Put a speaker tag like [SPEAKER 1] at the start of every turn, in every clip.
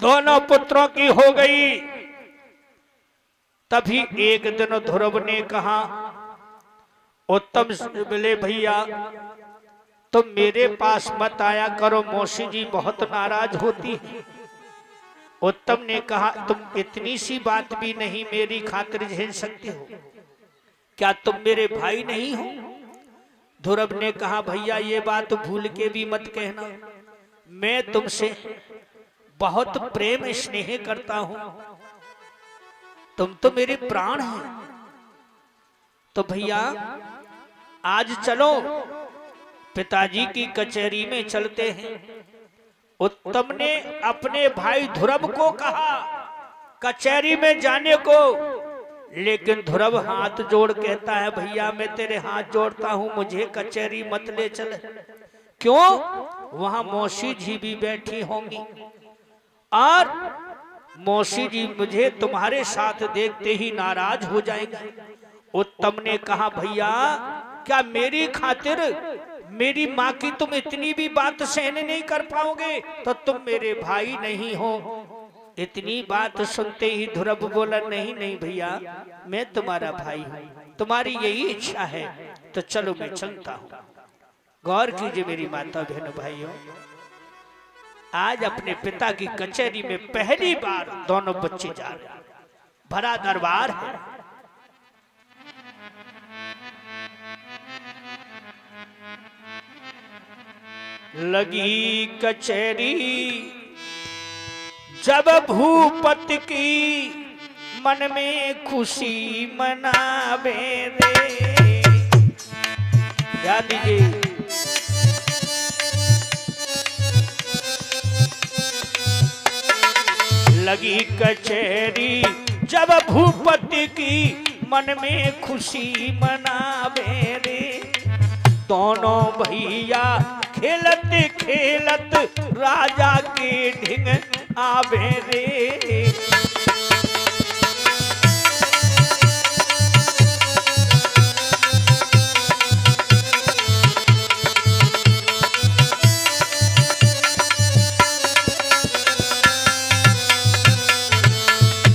[SPEAKER 1] दोनों पुत्रों की हो गई। तभी एक दिन ध्रुव ने कहा, उत्तम से बोले भैया तुम मेरे पास मत आया करो, मौसी जी बहुत नाराज होती है। उत्तम ने कहा, तुम इतनी सी बात भी नहीं मेरी खातिर झेल सकते हो, क्या तुम मेरे भाई नहीं हो? ध्रुव ने कहा, भैया ये बात भूल के भी मत कहना, मैं तुमसे बहुत प्रेम स्नेह करता हूं, तुम तो मेरे प्राण हैं। तो भैया आज चलो पिताजी की कचहरी में चलते हैं। उत्तम ने अपने भाई ध्रुव को कहा कचहरी में जाने को, लेकिन ध्रुव हाथ जोड़ कहता है, भैया मैं तेरे हाथ जोड़ता हूं, मुझे कचहरी मत ले चल। क्यों? वहां मौसी जी भी बैठी होंगी और मौसी जी मुझे तुम्हारे साथ देखते ही नाराज हो जाएंगे। उत्तम ने कहा, भैया क्या मेरी खातिर मेरी माँ की तुम इतनी भी बात सहन नहीं कर पाओगे? तो तुम मेरे भाई नहीं हो। इतनी बात सुनते ही ध्रुव बोला, नहीं नहीं भैया मैं तुम्हारा भाई हूँ, तुम्हारी यही इच्छा है तो चलो मैं चलता हूँ। गौर कीजिए मेरी माता बहनों भाइयों, आज अपने पिता की कचहरी में पहली बार दोनों बच्चे जा रहे हैं, भरा दरबार है। लगी कचहरी जब भूपति की, मन में खुशी मनावे रे। ध्यान दीजिए, लगी कचहरी जब भूपति की, मन में खुशी मनावे रे। दोनों भैया खेलत खेलत राजा के ढिंग आवे रे।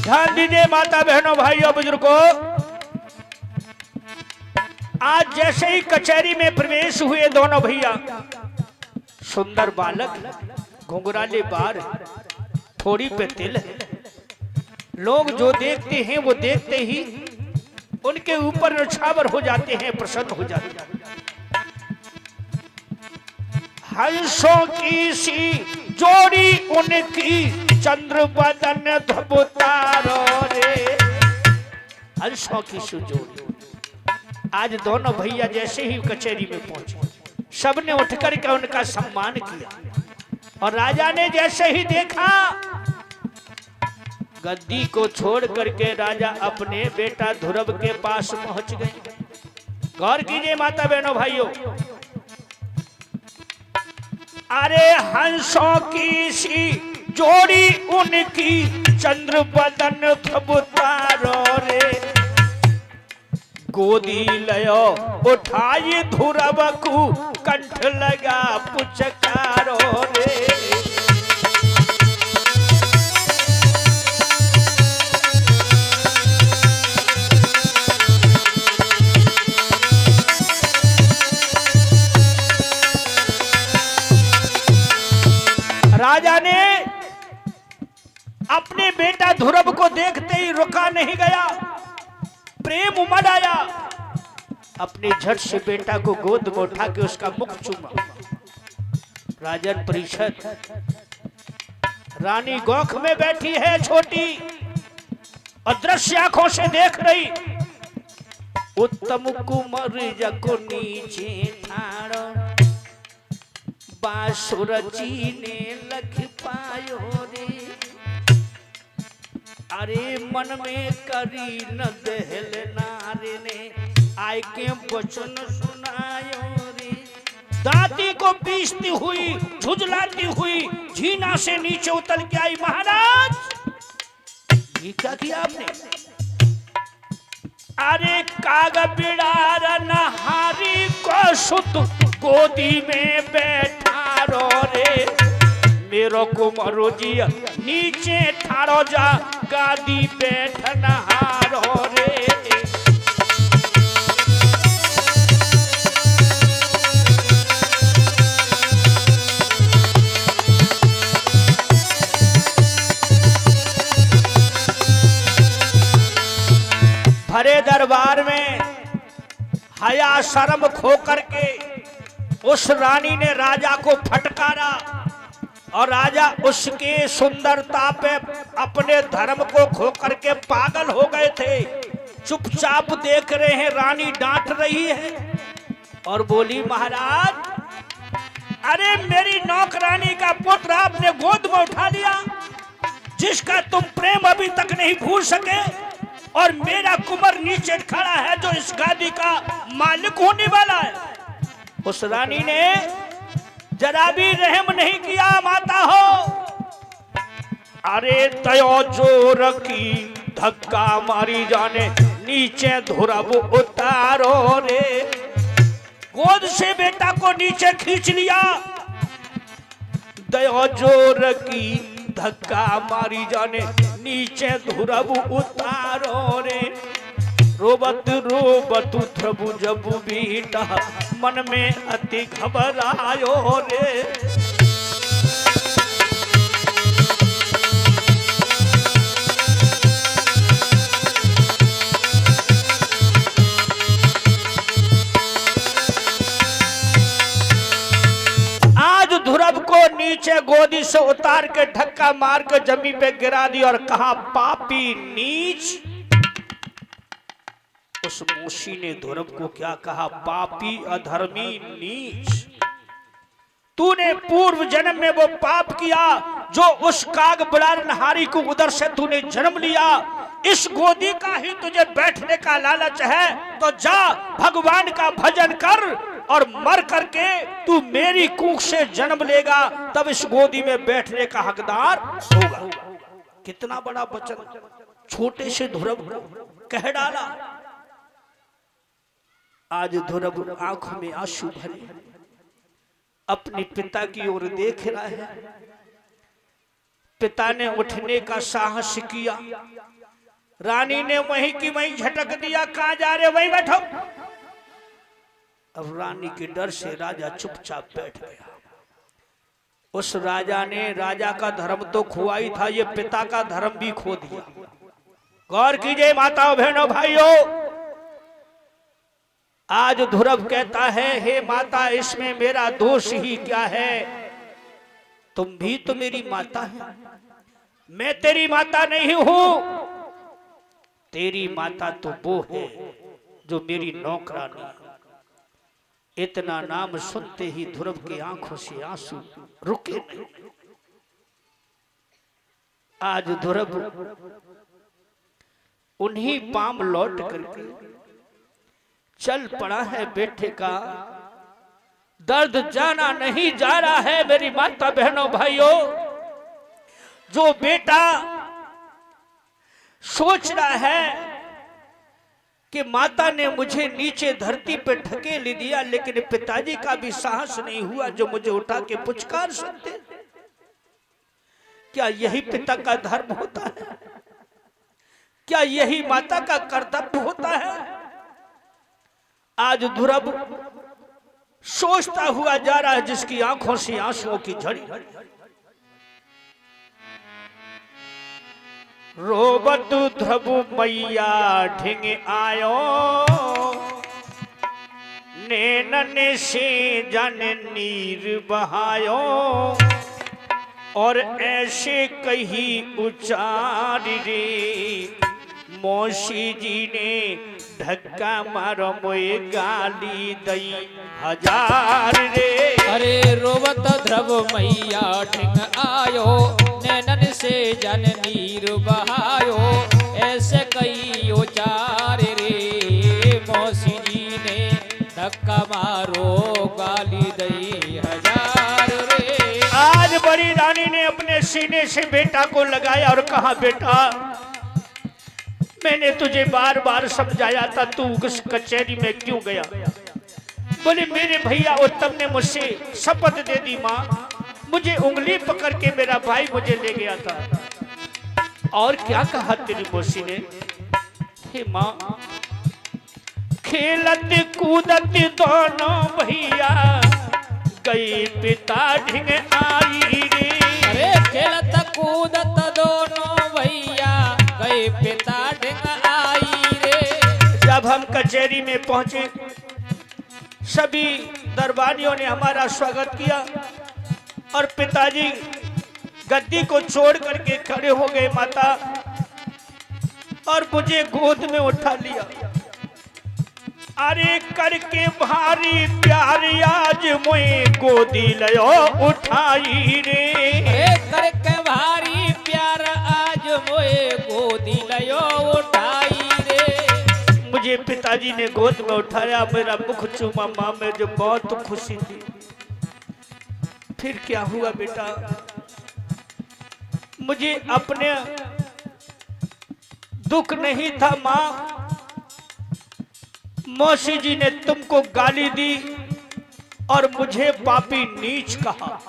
[SPEAKER 1] ध्यान दीजिए माता बहनों भाइयों बुजुर्गों, आज जैसे ही कचहरी में प्रवेश हुए दोनों भैया, सुंदर बालक, घुंघराले बाल, थोड़ी पे तिल है, लोग जो देखते हैं वो देखते ही उनके ऊपर नछावर हो जाते हैं, प्रसन्न हो जाते हैं। हंसों की सी जोड़ी उनकी, चंद्र बदन धबतारो रे। हंसों की सी जोड़ी। आज दोनों भैया जैसे ही कचहरी में पहुंचे, सबने उठकर के उनका सम्मान किया, और राजा ने जैसे ही देखा, गद्दी को छोड़ करके राजा अपने बेटा ध्रुव के पास पहुंच गए। गौर कीजिए माता बहनों भाइयों, अरे हंसों की सी जोड़ी उनकी, चंद्र बदन धबतारो रे। गोदी लयो उठाई ध्रुव को, कंठ लगा पुचकारो रे। राजा ने अपने बेटा ध्रुव को देखते ही रुका नहीं गया, प्रेम उमड़ आया, अपने झट से बेटा को गोद में उठा के उसका मुख चूमा। राजन परिषद, रानी गोख में बैठी है छोटी, अदृश्य आंखों से देख रही। उत्तम कुमार जको नीचे ठाड़ो, बासुर चीने लख पायो रे। अरे मन में करी न दहल नारे ने, आय के वचन सुनायो रे। दांती को पीसती हुई, झुझलाती हुई झीना से नीचे उतर के आई, महाराज ये क्या किया आपने? अरे काग बिड़ार नहारी को सुत, गोदी में बैठा रो रे। मेरो कुमारो जी नीचे ठाड़ो जा गादी बैठन हारो रे। भरे दरबार में हया शर्म खो करके उस रानी ने राजा को फटकारा और राजा उसके सुंदरता पे अपने धर्म को खो करके पागल हो गए थे। चुपचाप देख रहे हैं, रानी डांट रही है और बोली महाराज, अरे मेरी नौकरानी का पुत्र आपने गोद में उठा लिया, जिसका तुम प्रेम अभी तक नहीं भूल सके, और मेरा कुंवर नीचे खड़ा है जो इस गादी का मालिक होने वाला है। उस रानी ने जरा भी रहम नहीं किया, माता हो। अरे तयो जोर की धक्का मारी जाने नीचे धुरब उतारो रे। गोद से बेटा को नीचे खींच लिया, दयो जोर की धक्का मारी जाने नीचे धुरब उतारो रे। रोबत रोबत प्रभु जब बेटा मन में अति घबरायो रे। आज ध्रुव को नीचे गोदी से उतार के धक्का मार के जमीन पे गिरा दी और कहा, पापी नीच। उस मूसी ने ध्रुव को क्या कहा, पापी अधर्मी नीच। तूने पूर्व जन्म में वो पाप किया जो उस काग बड़ानहारी को उधर से तूने जन्म लिया। इस गोदी का ही तुझे बैठने का लालच है तो जा भगवान का भजन कर और मर करके तू मेरी कूख से जन्म लेगा, तब इस गोदी में बैठने का हकदार होगा। कितना बड़ा वचन छोटे से ध्रुव कह डाला। आज ध्रुव आंखों में आंसू भरे अपने पिता की ओर देख रहा है। पिता ने उठने का साहस किया, रानी ने वहीं की वहीं झटक दिया, कहां जा रहे, वहीं बैठो। अब रानी के डर से राजा चुपचाप बैठ गया। उस राजा ने, राजा का धर्म तो खुआ ही था, ये पिता का धर्म भी खो दिया। गौर कीजिए माताओं बहनों भाइयों, आज ध्रुव कहता है, हे माता इसमें मेरा दोष ही क्या है, तुम भी तो मेरी माता है, मैं तेरी माता नहीं हूं। तेरी माता तो वो है जो मेरी नौकरानी। इतना नाम सुनते ही ध्रुव की आंखों से आंसू रुके नहीं। आज ध्रुव उन्हीं पाम लौट करके चल पड़ा है। बेटे का दर्द जाना नहीं जा रहा है मेरी माता बहनों भाइयों। जो बेटा सोच रहा है कि माता ने मुझे नीचे धरती पे ढकेल दिया, लेकिन पिताजी का भी साहस नहीं हुआ जो मुझे उठा के पुचकार सकते। क्या यही पिता का धर्म होता है? क्या यही माता का कर्तव्य होता है? आज ध्रुव सोचता हुआ जा रहा है, जिसकी आंखों से आंसुओं की झड़ी। रोबत ध्रुव मैया ढिंग आयो, नैनन से जन नीर बहायो, और ऐसे कही उचार रे, मौसी जी ने धक्का मारो मोए गाली दई हजार रे।
[SPEAKER 2] अरे रोवत ध्रुव मैया ढिंग आयो, नैनन से जन नीर बहायो, ऐसे कई उचार रे, मौसी जी ने धक्का मारो गाली दई हजार रे।
[SPEAKER 1] आज बड़ी रानी ने अपने सीने से बेटा को लगाया और कहा, बेटा मैंने तुझे बार बार समझाया था, तू उस कचहरी में क्यों गया? बोले मेरे भैया उत्तम ने मुझसे शपथ दे दी माँ मुझे उंगली पकड़ के मेरा भाई मुझे ले गया था। और क्या कहा तेरी मौसी ने? हे माँ, खेलत कूदत दोनों भैया गई पिता ढिंग आई रे।
[SPEAKER 2] अरे खेलत कूदत दोनों भैया गए पिता ढिंग आई रे।
[SPEAKER 1] जब हम कचहरी में पहुंचे, सभी दरबारियों ने हमारा स्वागत किया और पिताजी गद्दी को छोड़ करके खड़े हो गए माता, और मुझे गोद में उठा लिया। अरे करके भारी प्यार आज मोए गोदी लयो उठाई रे।
[SPEAKER 2] अरे करके भारी प्यार आज मोए गोदी लयो उठाई रे।
[SPEAKER 1] मुझे पिताजी ने गोद में उठाया, मेरा मुख चूमा। माँ में जो बहुत खुशी थी। फिर क्या हुआ बेटा? मुझे अपने दुख नहीं था माँ। मौसी जी ने तुमको गाली दी और मुझे पापी नीच कहा।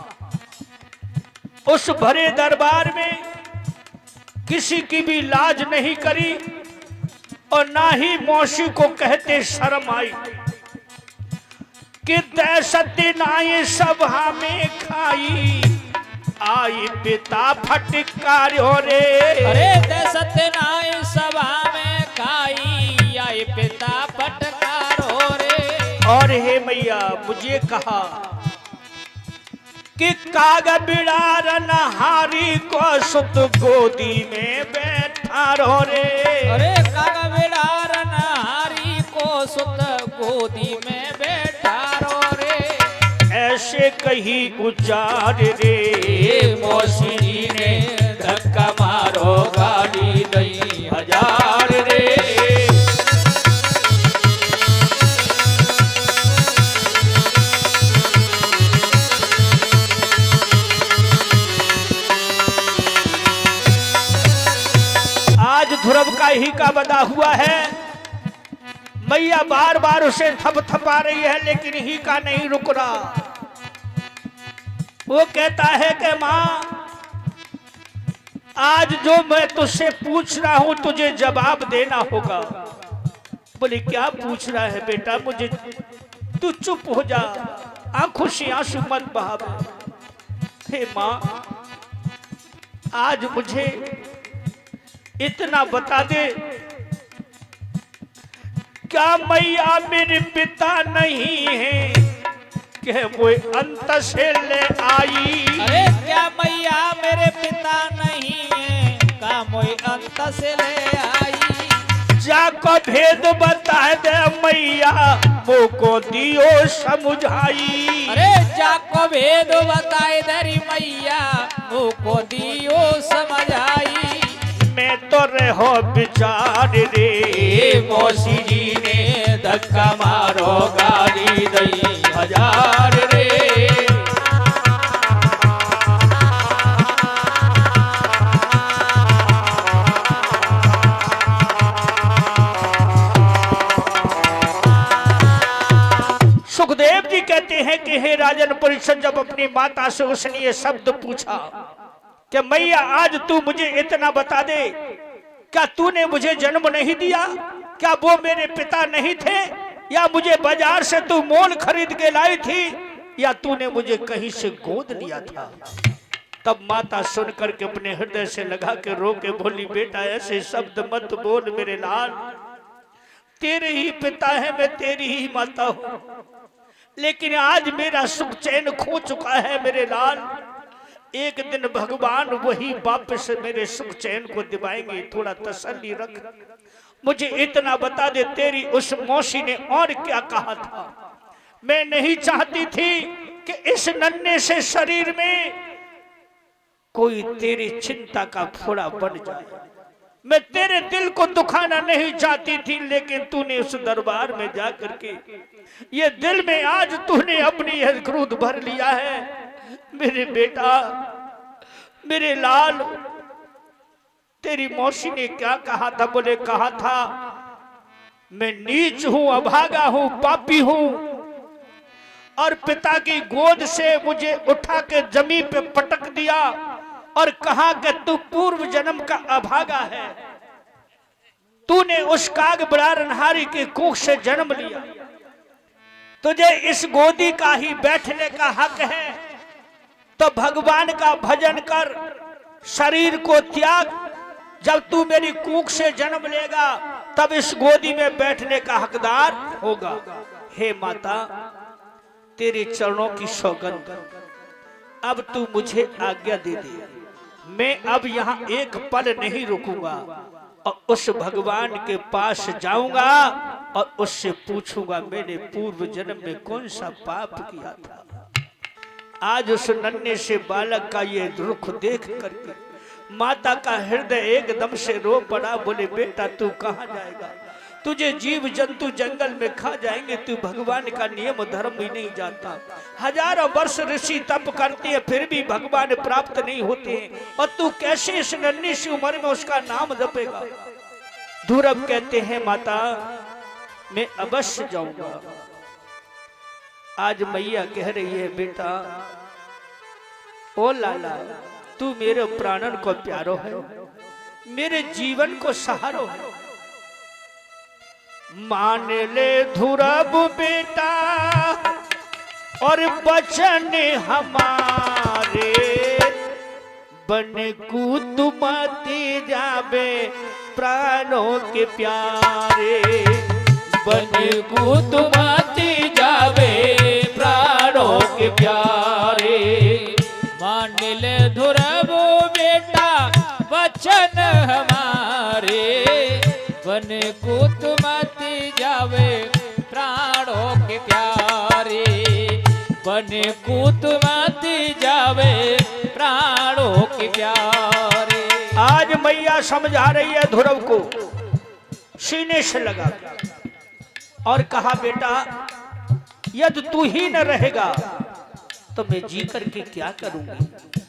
[SPEAKER 1] उस भरे दरबार में किसी की भी लाज नहीं करी और ना ही मौसी को कहते शर्म आई कि दहशत नाई सभा में खाई आई पिता फटकारो रे।
[SPEAKER 2] अरे दहशत नाई सभा में खाई आई पिता फटकारो रे।
[SPEAKER 1] और हे मैया, मुझे कहा कि काग बिड़ार नहारी को सुत गोदी में बैठा रो रे।
[SPEAKER 2] अरे काग बिड़ार नहारी को सुत गोदी में बैठा रो रे।
[SPEAKER 1] ऐसे कही उचार रे
[SPEAKER 2] मौसी जी ने धक्का मारो गाली दई हजार रे।
[SPEAKER 1] आज ध्रुव का ही का बदा हुआ है। मैया बार बार उसे थपथपा रही है, लेकिन ही का नहीं रुक रहा। वो कहता है कि माँ, आज जो मैं तुझसे पूछ रहा हूं तुझे जवाब देना होगा। बोले क्या पूछ रहा है बेटा? मुझे तू चुप हो जा, आंखों से आंसू मत बहा। हे माँ, आज मुझे इतना बता दे, क्या मैया मेरे पिता नहीं है कि वो अंत से ले आई?
[SPEAKER 2] अरे क्या मैया मेरे पिता नहीं है का मोई अंत से ले आई?
[SPEAKER 1] जाको भेद बता दे मैया मोको दियो समझाई।
[SPEAKER 2] अरे जाको भेद बताए दरी मैया मोको दियो समझाई।
[SPEAKER 1] मैं तो रहो विचार रे
[SPEAKER 2] मौसी जी ने धक्का मारो गाली दई हजार रे।
[SPEAKER 1] सुखदेव जी कहते हैं कि हे राजन परिषद, जब अपनी माता से उसने ये शब्द पूछा कि मैया आज तू मुझे इतना बता दे, क्या तूने मुझे जन्म नहीं दिया? क्या वो मेरे पिता नहीं थे? या मुझे बाजार से तू मोल खरीद के लाई थी? या तूने मुझे कहीं से गोद लिया था? तब माता सुन करके अपने हृदय से लगा के रो के बोली, बेटा ऐसे शब्द मत बोल मेरे लाल, तेरे ही पिता है, मैं तेरी ही माता हूं, लेकिन आज मेरा सुख चैन खो चुका है मेरे लाल। एक दिन भगवान वही वापस मेरे सुख चैन को दिवाएंगे, थोड़ा तसल्ली रख। मुझे इतना बता दे, तेरी उस मौसी ने और क्या कहा था? मैं नहीं चाहती थी कि इस नन्हे से शरीर में कोई तेरी चिंता का फोड़ा बन जाए। मैं तेरे दिल को दुखाना नहीं चाहती थी, लेकिन तूने उस दरबार में जाकर के ये दिल में आज तूने अपनी यह क्रोध भर लिया है। मेरे बेटा, मेरे लाल, तेरी मौसी ने क्या कहा था? बोले कहा था मैं नीच हूं, अभागा हूं, पापी हूं, और पिता की गोद से मुझे उठा के जमीन पे पटक दिया और कहा कि तू पूर्व जन्म का अभागा है, तूने उस काग बरारनहारी की कुख से जन्म लिया, तुझे इस गोदी का ही बैठने का हक है, तो भगवान का भजन कर, शरीर को त्याग, जब तू मेरी कुख से जन्म लेगा तब इस गोदी में बैठने का हकदार होगा। हे माता, तेरे चरणों की सौगंध, अब तू मुझे आज्ञा दे दे, मैं अब यहाँ एक पल नहीं रुकूंगा और उस भगवान के पास जाऊंगा और उससे पूछूंगा मैंने पूर्व जन्म में कौन सा पाप किया था। आज उस नन्हे से बालक का ये दुख देख करके माता का हृदय एकदम से रो पड़ा। बोले बेटा तू कहाँ जाएगा, तुझे जीव जंतु जंगल में खा जाएंगे, तू भगवान का नियम धर्म ही नहीं जानता। हजारों वर्ष ऋषि तप करते हैं फिर भी भगवान प्राप्त नहीं होते हैं, और तू कैसे इस नन्ही सी उम्र में उसका नाम जपेगा। ध्रुव कहते हैं माता मैं अवश्य जाऊंगा। आज मैया कह रही है बेटा ओ लाला, तू मेरे प्राणन को प्यारो है, मेरे जीवन को सहारो है, मान ले ध्रुव बेटा और बचन हमारे, बन कुतुमती जावे प्राणों के प्यारे,
[SPEAKER 2] बन कुतुमती जावे प्राणों के प्यारे। मान ले ध्रुव बेटा वचन हमारे, बन कुतुमती जावे प्राणों के प्यारे, बन कुतुमती जावे प्राणों के प्यारे।
[SPEAKER 1] आज मैया समझा रही है ध्रुव को, सीने से लगा और कहा बेटा यदि तू ही न रहेगा तो मैं जी करके क्या करूंगी।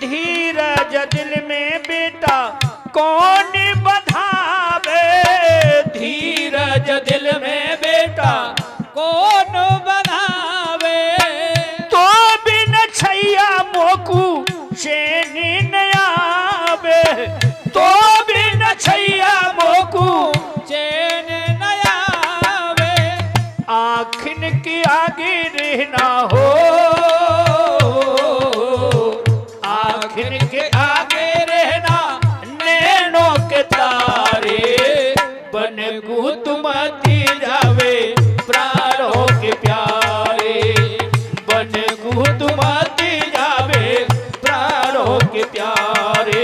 [SPEAKER 1] धीरज दिल में बेटा कौन बधावे,
[SPEAKER 2] धीरज दिल में बेटा कौन बधावे,
[SPEAKER 1] तो बिन छैया मोकू से नयावे, तो बिन छैया मोकू
[SPEAKER 2] चैन नयावे,
[SPEAKER 1] आखिन के आगे रहना हो, आखिन के आगे रहना नैनों के तारे, बन कुतुमती जावे प्राणों के प्यारे, बन कुतुमती जावे प्राणों के प्यारे।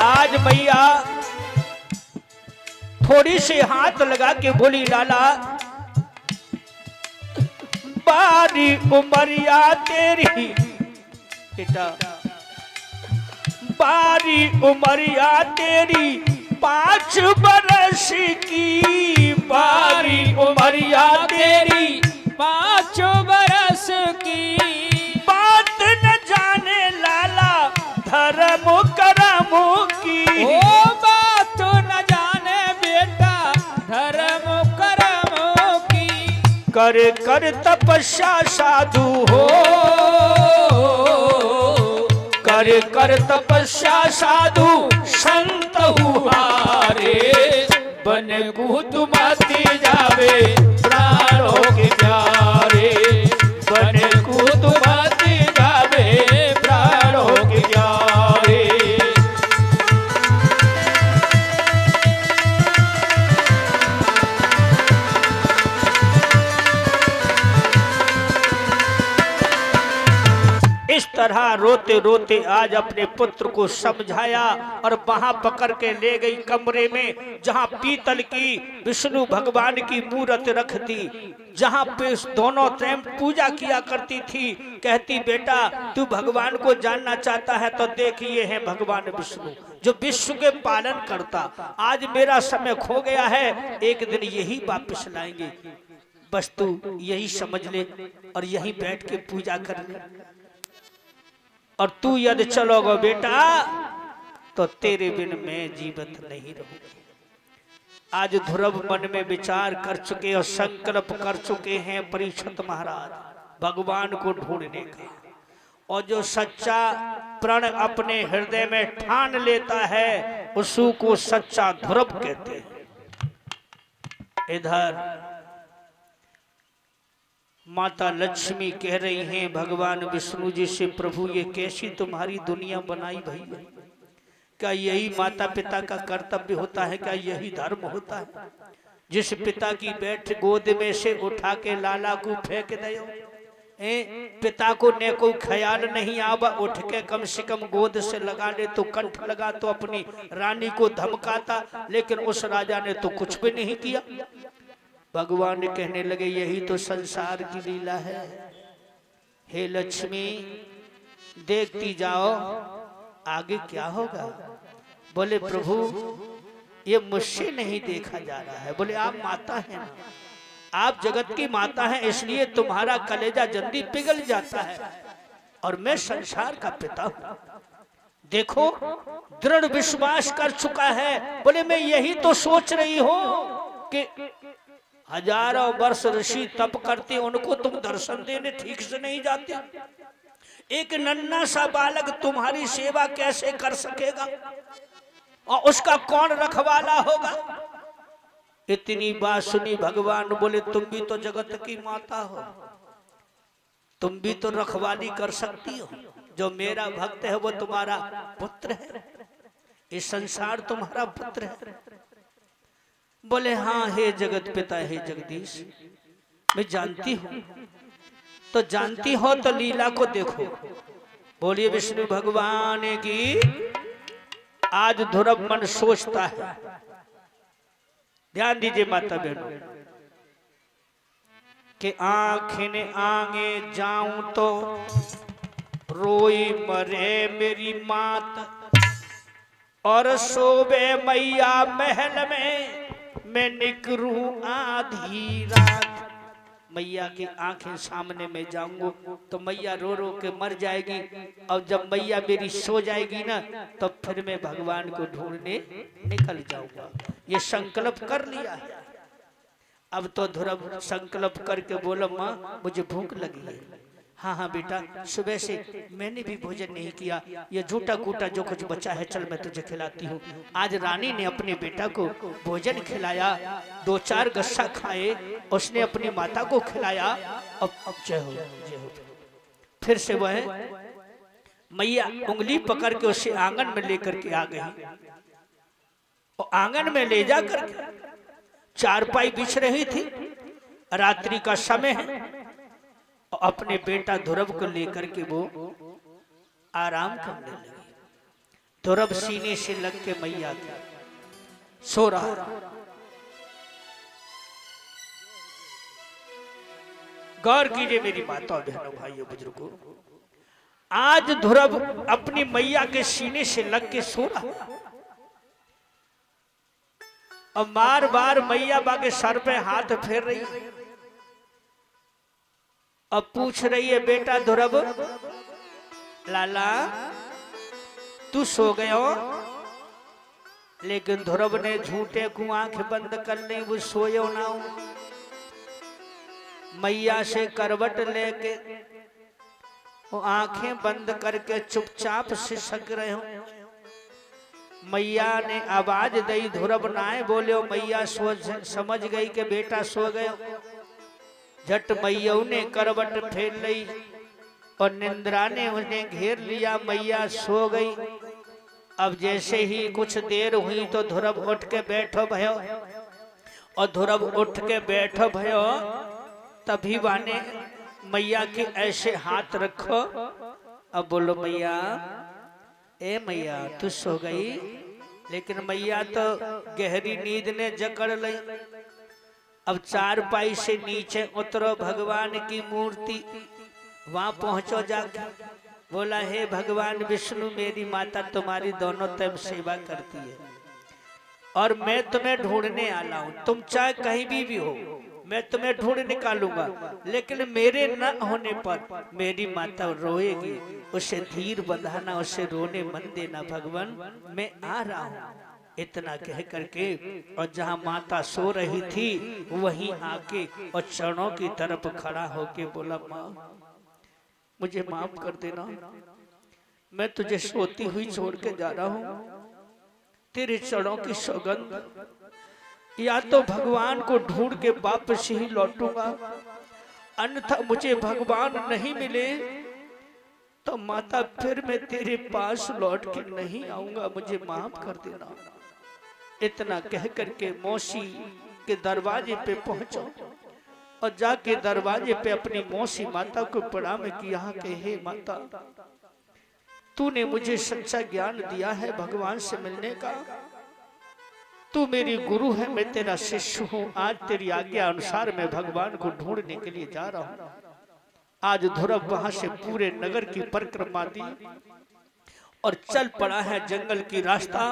[SPEAKER 1] आज मैया थोड़ी सी हाथ लगा के बोली लाला बारी उमरिया तेरी, बेटा बारी उमरिया तेरी 5 बरस की,
[SPEAKER 2] बारी उमरिया तेरी 5 बरस की,
[SPEAKER 1] बात न जाने लाला धर्म करम की,
[SPEAKER 2] ओ बात न जाने बेटा धर्म करम की,
[SPEAKER 1] कर कर तपस्या साधु हो, कर कर तपस्या साधु संत हुआरे,
[SPEAKER 2] बन कुतुमती जावे प्राणों के प्यारे, बन कुतुमती जावे प्राणों के प्यारे।
[SPEAKER 1] इस तरह रोते रोते आज अपने पुत्र को समझाया और वहां पकड़ के ले गई कमरे में, जहां पीतल की विष्णु भगवान की मूर्त रख दी, जहां पे दोनों टाइम पूजा किया करती थी। कहती बेटा तू भगवान को जानना चाहता है तो देखिए है भगवान विष्णु जो विश्व के पालन करता। आज मेरा समय खो गया है, एक दिन यही वापस लाएंगे। बस तू यही समझ ले और यहीं बैठ के पूजा कर ले। और तू यदि चलोगे बेटा तो तेरे बिन मैं जीवित नहीं रहूंगी। आज ध्रुव मन में विचार कर चुके और संकल्प कर चुके हैं परीक्षित महाराज भगवान को ढूंढने का। और जो सच्चा प्रण अपने हृदय में ठान लेता है उसी को सच्चा ध्रुव कहते हैं। इधर माता लक्ष्मी कह रही हैं भगवान विष्णु जी से, प्रभु ये कैसी तुम्हारी दुनिया बनाई भैया? क्या यही माता पिता का कर्तव्य होता है? क्या यही धर्म होता है? जिस पिता की बैठ गोद में से उठा के लाला को फेंक दो, पिता को ने कोई ख्याल नहीं आवा, उठ के कम से कम गोद से लगा ले तो कंठ लगा तो अपनी रानी को धमकाता, लेकिन उस राजा ने तो कुछ भी नहीं किया। भगवान ने कहने लगे यही तो संसार की लीला है। हे लक्ष्मी देखती जाओ आगे क्या होगा। बोले प्रभु ये मुझसे नहीं देखा जा रहा है। बोले आप माता हैं ना, आप जगत की माता हैं, इसलिए तुम्हारा कलेजा जल्दी पिघल जाता है और मैं संसार का पिता हूं। देखो दृढ़ विश्वास कर चुका है। बोले मैं यही तो सोच रही हूं कि हजारों वर्ष ऋषि तप करते, उनको तुम दर्शन देने ठीक से नहीं जाते। एक नन्हा सा बालक तुम्हारी सेवा कैसे कर सकेगा और उसका कौन रखवाला होगा? इतनी बात सुनी भगवान बोले तुम भी तो जगत की माता हो, तुम भी तो रखवाली कर सकती हो। जो मेरा भक्त है वो तुम्हारा पुत्र है, इस संसार तुम्हारा पुत्र है। बोले हाँ हे जगत पिता, हे जगदीश मैं जानती हूँ। तो जानती हो तो लीला को देखो। बोलिए विष्णु भगवान की। आज ध्रुव मन सोचता है, ध्यान दीजिए माता बहनों, कि आंखें आगे जाऊं तो रोई मरे मेरी मात, और सोवे मैया महल में मैं निकरूं आधी रात। मैया की आंखें सामने में जाऊंगा तो मैया रो रो के मर जाएगी, और जब मैया मेरी सो जाएगी ना तो फिर मैं भगवान को ढूंढने निकल जाऊंगा। ये संकल्प कर लिया है। अब तो ध्रुव संकल्प करके बोला माँ मुझे भूख लगी है। हाँ हाँ बेटा सुबह से मैंने भी भोजन नहीं किया, ये झूठा कूटा जो कुछ बचा है चल मैं तुझे खिलाती हूँ। आज रानी ने अपने बेटा को भोजन खिलाया, 2-4 गस्सा खाए, उसने अपनी माता को खिलाया। अब जय हो जय हो। फिर से वह मैया उंगली पकड़ के उसे आंगन में लेकर के आ गई, और आंगन में ले जाकर चारपाई बिछ रही थी, रात्रि का समय है, और अपने बेटा ध्रुव को लेकर के वो आराम करने लगी। ध्रुव सीने से लग के मैया के सो रहा। गौर कीजिए मेरी माता बहनों भाइयों बुजुर्गों, आज ध्रुव अपनी मैया के सीने से लग के सो रहा, और बार बार मैया बा के सर पे हाथ फेर रही है, अब पूछ रही है बेटा ध्रुव लाला तू सो गए हो? लेकिन ध्रुव ने झूठे को आंख बंद कर ली, वो सोयो ना हो। मैया से करवट लेके वो आंखें बंद करके चुपचाप सिसक रहे हो। मैया ने आवाज दी, ध्रुव नाए बोले, मैया समझ गई कि बेटा सो गए। झट मैया ने करवट फेर ली और निंद्रा ने उन्हें घेर लिया। मैया सो गई। अब जैसे ही कुछ देर हुई तो ध्रुव उठ के बैठो भयो, और ध्रुव उठ के बैठो भयो तभी वाने मैया के ऐसे हाथ रखो। अब बोलो मैया, ए मैया तू सो गई? लेकिन मैया तो गहरी नींद ने जकड़ ली। अब चारपाई से नीचे उतरो, भगवान की मूर्ति वहां पहुंचो जाके। बोला हे भगवान विष्णु, मेरी माता तुम्हारी दोनों टाइम सेवा करती है और मैं तुम्हें ढूंढने आला हूं। तुम चाहे कहीं भी हो, मैं तुम्हें ढूंढ निकालूंगा, लेकिन मेरे न होने पर मेरी माता रोएगी, उसे धीर बंधाना, उसे रोने मन देना भगवान, मैं आ रहा हूँ। इतना कह करके और जहाँ माता सो रही थी वहीं आके और चरणों की तरफ खड़ा होके बोला, माँ मुझे माफ कर देना, मैं तुझे सोती हुई छोड़ के जा रहा हूँ। तेरे चरणों की सौगंध, या तो भगवान को ढूंढ के वापस ही लौटूंगा, अन्यथा मुझे भगवान नहीं मिले तो माता फिर मैं तेरे पास लौट के नहीं आऊंगा, मुझे माफ कर देना। इतना कह करके मौसी के दरवाजे पे पहुंचा और जाके दरवाजे पे अपनी मौसी माता को प्रणाम किया कि हे माता, तूने मुझे सच्चा ज्ञान दिया है भगवान से मिलने का, तू मेरी गुरु है, मैं तेरा शिष्य हूँ। आज तेरी आज्ञा अनुसार मैं भगवान को ढूंढने के लिए जा रहा हूँ। आज ध्रुव वहां से पूरे नगर की परिक्रमा दी और चल पड़ा है जंगल की रास्ता।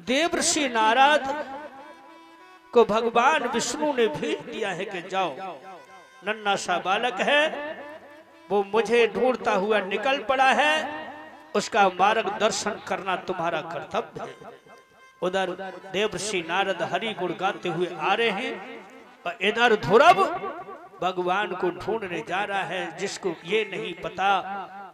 [SPEAKER 1] देवर्षि नारद को भगवान विष्णु ने भेज दिया है कि जाओ, नन्हा सा बालक है वो मुझे ढूंढता हुआ निकल पड़ा है, उसका मार्गदर्शन करना तुम्हारा कर्तव्य है। उधर देवर्षि नारद हरि गुण गाते हुए आ रहे हैं और इधर ध्रुव भगवान को ढूंढने जा रहा है, जिसको ये नहीं पता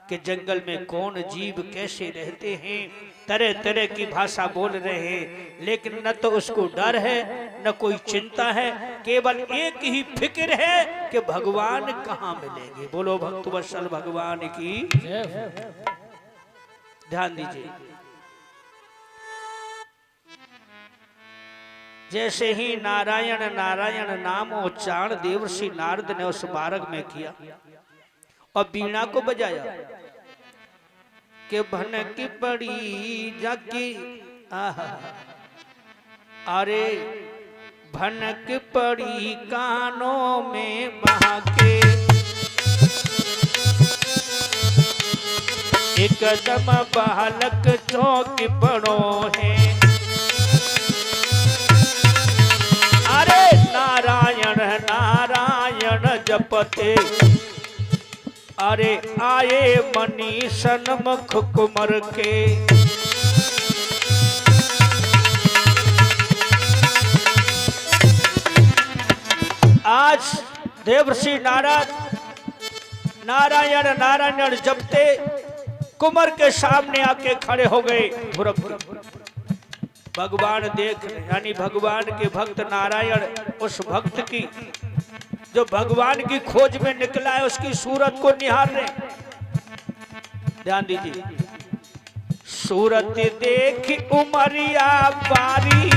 [SPEAKER 1] कि जंगल में कौन जीव कैसे रहते हैं, तरह तरह की भाषा बोल रहे हैं, लेकिन न तो उसको डर है न कोई चिंता है, केवल एक ही फिक्र है कि भगवान कहाँ मिलेंगे। बोलो भक्तवत्सल भगवान की। ध्यान दीजिए, जैसे ही नारायण नारायण नाम उच्चारण देवर्षि नारद ने उस मार्ग में किया और बीणा को बजाया कि भनक पड़ी जाकी, अरे भनक पड़ी कानों में बहाके, एकदम बालक चौक पड़ो है, अरे नारायण नारायण जपते, अरे आए मनी सन्मुख कुमर के। आज देवर्षि नारद नारायण नारायण जपते कुमर के सामने आके खड़े हो गए। ध्रुव भगवान देख, यानी भगवान के भक्त नारायण उस भक्त की जो भगवान की खोज में निकला है उसकी सूरत को निहार रहे। ध्यान दीजिए, सूरत देख उमरिया बारी,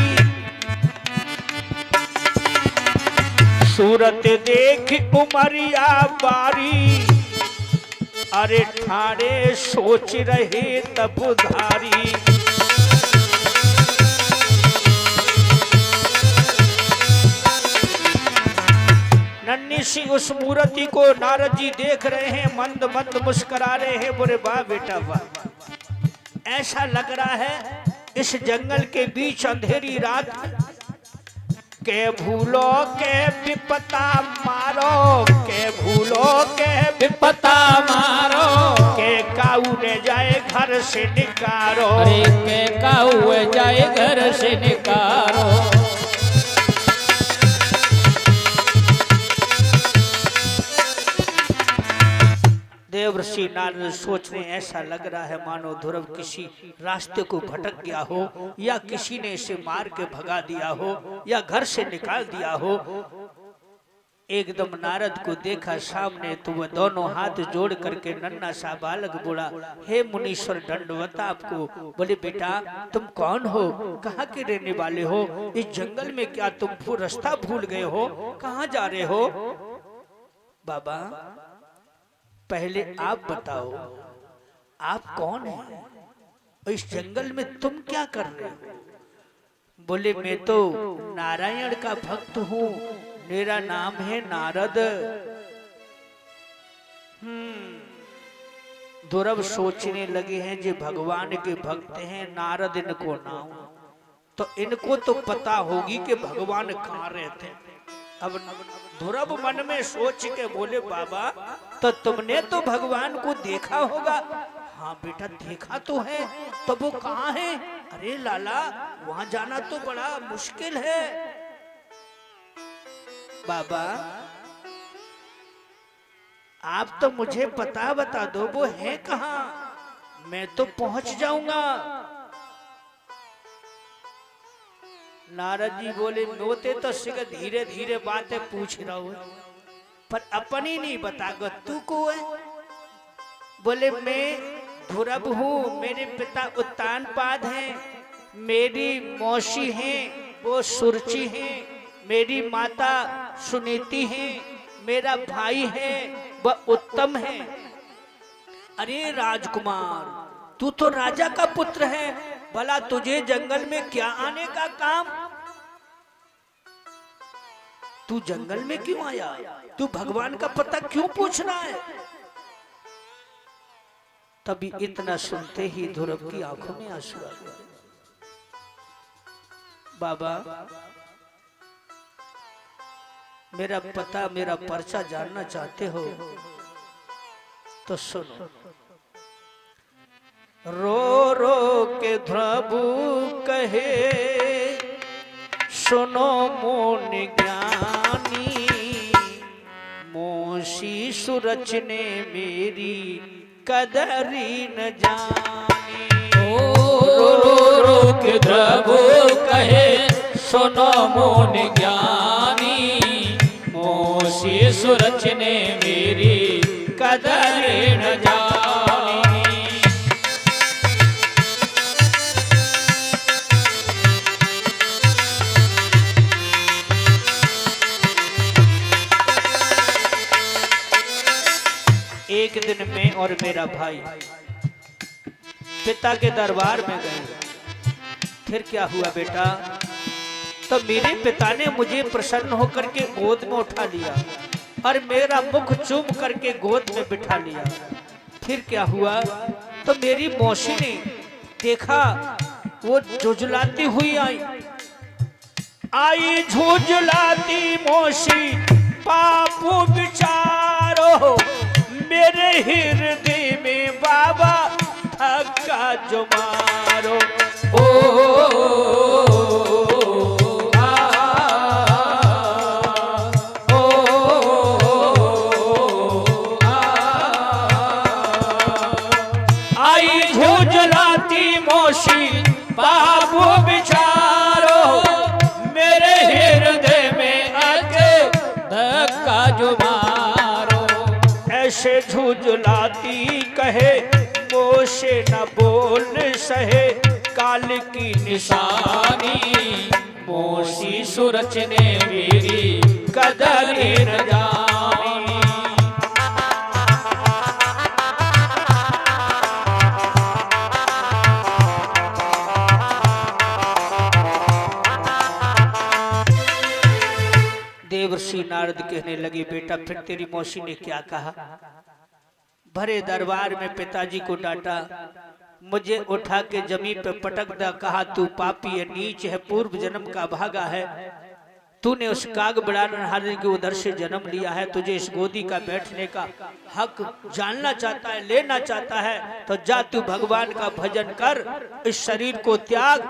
[SPEAKER 1] सूरत देख उमरिया बारी, अरे ठाड़े सोच रहे तब धारी, नन्ही सी उस मूर्ति को नारद जी देख रहे हैं, मंद मंद मुस्कुरा रहे हैं। बोले वाह बेटा वाह, ऐसा लग रहा है इस जंगल के बीच अंधेरी रात के भूलो के विपता मारो, के भूलो के
[SPEAKER 2] विपता मारो,
[SPEAKER 1] के काऊ ने जाए घर से निकारो,
[SPEAKER 2] अरे के काऊ जाए घर से निकारो।
[SPEAKER 1] देवर्षि नारद सोच रहे, ऐसा लग रहा है मानो ध्रुव किसी रास्ते को भटक गया हो, या किसी ने इसे मार के भगा दिया हो, या घर से निकाल दिया हो। एकदम नारद को देखा सामने तो वह दोनों हाथ जोड़ करके नन्हा सा बालक बोला, हे मुनीश्वर दंडवत आपको। बोले बेटा तुम कौन हो, कहाँ के रहने वाले हो, इस जंगल में क्या तुम रास्ता भूल गए हो, कहाँ जा रहे हो। बाबा पहले आप बताओ आप कौन हैं, इस जंगल में तुम क्या कर रहे हो। बोले मैं तो नारायण का भक्त हूँ, मेरा नाम है नारद। ध्रुव सोचने लगे हैं जो भगवान के भक्त हैं, नारद इनको नाम, तो इनको तो पता होगी कि भगवान कहाँ रहते हैं। अब ध्रुव मन में सोच के बोले बाबा तो तुमने तो भगवान को देखा होगा। हाँ बेटा देखा तो है, तो वो कहाँ है? अरे लाला वहां जाना तो बड़ा मुश्किल है। बाबा आप तो मुझे पता बता दो वो है कहाँ, मैं तो पहुंच जाऊंगा। नारद जी बोले नोते तो सिख धीरे धीरे बातें पूछ रहा हूं, पर अपनी नहीं बतागा तू को है। बोले मैं ध्रुव हूँ, मेरे पिता उत्तानपाद हैं, मेरी मौसी हैं वो सुरुचि हैं, मेरी माता सुनीति हैं, मेरा भाई है वह उत्तम है। अरे राजकुमार तू तो राजा का पुत्र है, भला तुझे जंगल में क्या आने का काम? तू जंगल में क्यों आया? तू भगवान का पता क्यों पूछ रहा है? तभी इतना सुनते ही ध्रुव की आंखों में आंसू आ गए। बाबा मेरा पता मेरा पर्चा जानना चाहते हो तो सुनो। रो रो के ध्रुव कहे सुनो मोन ज्ञानी, मौसी सुरच ने मेरी कदरी न जानी।
[SPEAKER 2] रो रो के ध्रुव कहे सुनो मोन ज्ञानी, मौसी सुरच ने मेरी कदरी न जानी।
[SPEAKER 1] एक दिन मैं और मेरा भाई पिता के दरबार में गए। फिर क्या हुआ बेटा? तो मेरे पिता ने मुझे प्रसन्न होकर के गोद में उठा लिया और मेरा मुख चूम करके गोद में बिठा लिया। फिर क्या हुआ? तो मेरी मौसी ने देखा वो झुझलाती हुई आई झुझलाती मौसी, पापू बिचारो मेरे हृदय में बाबा धक्का जो मारो। आई झुझलाती मौसी बाबू बिचारो, मेरे हृदय में आके
[SPEAKER 2] धक्का जो मारो।
[SPEAKER 1] ऐसे झुझलाती कहे मोशे न बोल सहे काल की निशानी,
[SPEAKER 2] मौसी सुरच ने मेरी कदरी न जानी।
[SPEAKER 1] देवर्षि नारद कहने लगे बेटा फिर तेरी मौसी ने क्या कहा? भरे दरबार में पिताजी को डांटा, मुझे उठा के जमीन पे पटक दा, कहा तू पापी है, नीच है, पूर्व जन्म का भागा है, तूने उस काग बिड़ान के उधर से जन्म लिया है, तुझे इस गोदी का बैठने का हक जानना चाहता है, लेना चाहता है तो जा तू भगवान का भजन कर, इस शरीर को त्याग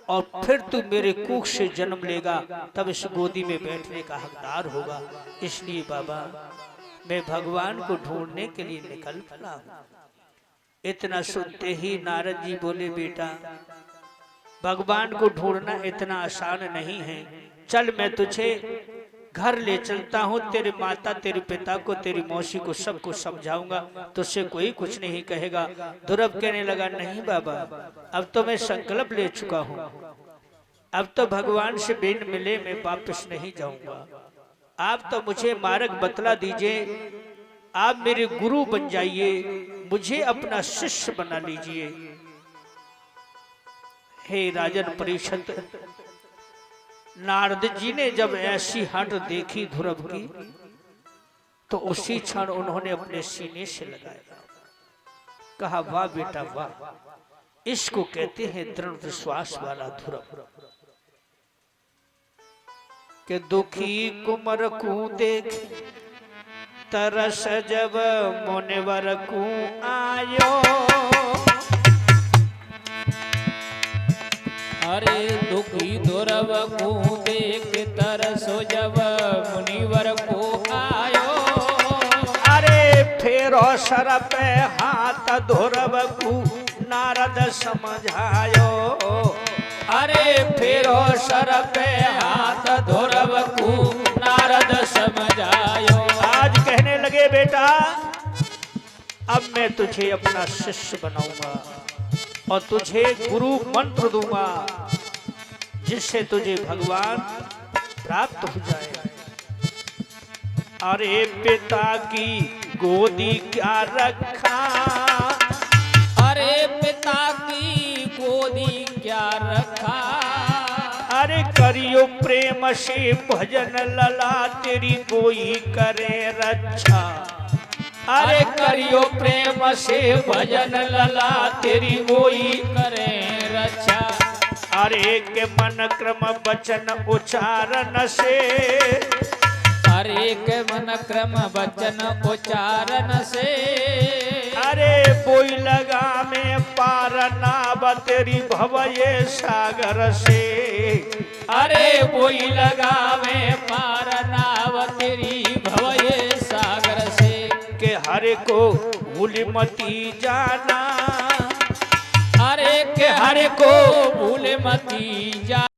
[SPEAKER 1] और फिर तू मेरे कुख से जन्म लेगा, तब इस गोदी में बैठने का हकदार होगा। इसलिए बाबा मैं भगवान को ढूंढने के लिए निकल पड़ा हूं। इतना सुनते ही नारद जी बोले बेटा भगवान को ढूंढना इतना आसान नहीं है, चल मैं तुझे घर ले चलता हूँ, तेरे माता तेरे पिता को तेरी मौसी को सबको समझाऊंगा, तुझसे कोई कुछ नहीं कहेगा। ध्रुव कहने लगा नहीं बाबा अब तो मैं संकल्प ले चुका हूँ, अब तो भगवान से बिन मिले मैं वापस नहीं जाऊंगा, आप तो मुझे मार्ग बतला दीजिए, आप मेरे गुरु बन जाइए, मुझे अपना शिष्य बना लीजिए। हे राजन परीक्षित, नारद जी ने जब ऐसी हट देखी ध्रुव की तो उसी क्षण उन्होंने अपने सीने से लगाया, कहा वाह बेटा वाह, इसको कहते हैं दृढ़ विश्वास वाला ध्रुव। कि दुखी कुमर को देख तरस जब मुनिवर को आयो।
[SPEAKER 2] अरे दुखी दुरव को देख तरसो जब मुनिवर को आयो।
[SPEAKER 1] अरे फेरो सर पे हाथ धुरव को नारद समझायो।
[SPEAKER 2] अरे फेरो सर पे हाथ धुरव को नारद समझायो।
[SPEAKER 1] आज कहने लगे बेटा अब मैं तुझे अपना शिष्य बनाऊंगा और तुझे गुरु मंत्र दूंगा जिससे तुझे भगवान प्राप्त हो जाए। अरे पिता की गोदी क्या रखा।
[SPEAKER 2] अरे पिता की गोदी क्या रखा।
[SPEAKER 1] अरे करियो प्रेम से भजन लला तेरी कोई करे रक्षा।
[SPEAKER 2] अरे करियो प्रेम से भजन लला तेरी कोई करे रक्षा।
[SPEAKER 1] अरे के मन क्रम वचन उच्चारण से।
[SPEAKER 2] अरे के मन क्रम वचन उच्चारण से।
[SPEAKER 1] अरे बोई लगा में पार नाव तेरी भवये सागर से।
[SPEAKER 2] अरे बोई लगा में पार नाव तेरी भवये सागर से।
[SPEAKER 1] के हरे को भूल मती जाना।
[SPEAKER 2] अरे के हरे को भूल मती जाना।